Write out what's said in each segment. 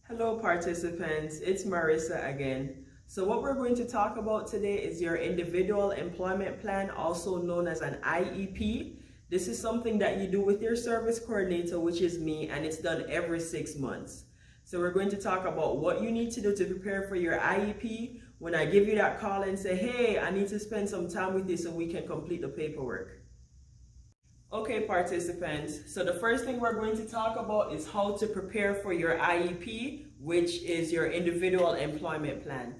Hello participants, it's Marissa again. So what we're going to talk about today is your individual employment plan, also known as an IEP. This is something that you do with your service coordinator, which is me, and it's done every 6 months. So we're going to talk about what you need to do to prepare for your IEP when I give you that call and say, hey, I need to spend some time with you so we can complete the paperwork. Okay, participants, so the first thing we're going to talk about is how to prepare for your IEP, which is your individual employment plan.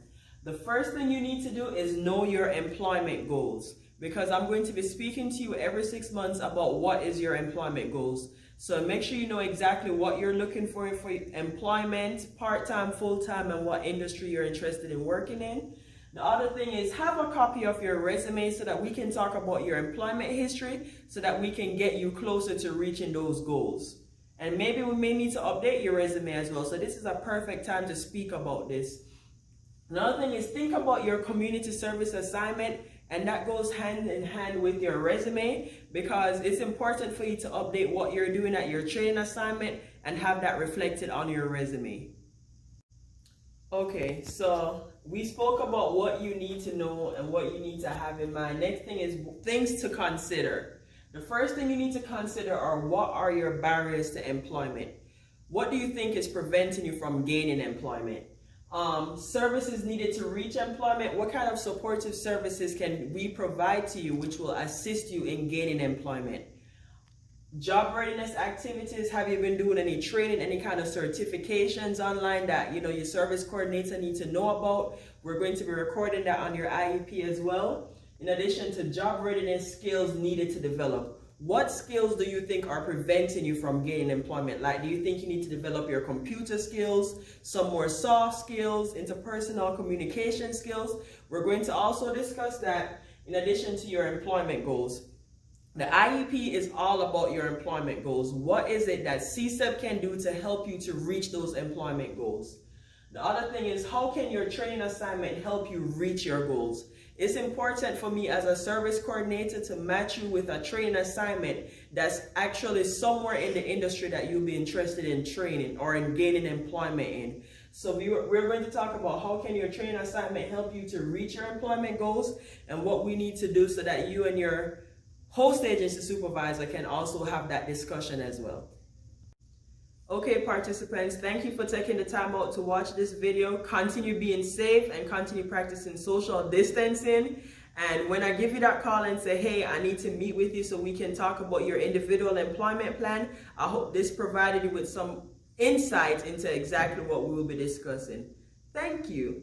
The first thing you need to do is know your employment goals, because I'm going to be speaking to you every 6 months about what is your employment goals. So make sure you know exactly what you're looking for employment, part-time, full-time, and what industry you're interested in working in. The other thing is have a copy of your resume so that we can talk about your employment history so that we can get you closer to reaching those goals. And maybe we may need to update your resume as well. So this is a perfect time to speak about this. Another thing is think about your community service assignment, and that goes hand in hand with your resume because it's important for you to update what you're doing at your training assignment and have that reflected on your resume. Okay, so we spoke about what you need to know and what you need to have in mind. Next thing is things to consider. The first thing you need to consider are what are your barriers to employment? What do you think is preventing you from gaining employment? Services needed to reach employment. What kind of supportive services can we provide to you which will assist you in gaining employment? Job readiness activities. Have you been doing any training, any kind of certifications online that your service coordinator needs to know about? We're going to be recording that on your IEP as well. In addition to job readiness skills needed to develop. What skills do you think are preventing you from gaining employment? Like, do you think you need to develop your computer skills, some more soft skills, interpersonal communication skills? We're going to also discuss that in addition to your employment goals. The IEP is all about your employment goals. What is it that CSEP can do to help you to reach those employment goals? The other thing is, how can your training assignment help you reach your goals? It's important for me as a service coordinator to match you with a training assignment that's actually somewhere in the industry that you'll be interested in training or in gaining employment in. So we're going to talk about how can your training assignment help you to reach your employment goals and what we need to do so that you and your host agency supervisor can also have that discussion as well. Okay, participants, thank you for taking the time out to watch this video. Continue being safe and continue practicing social distancing. And when I give you that call and say, hey, I need to meet with you so we can talk about your individual employment plan, I hope this provided you with some insight into exactly what we will be discussing. Thank you.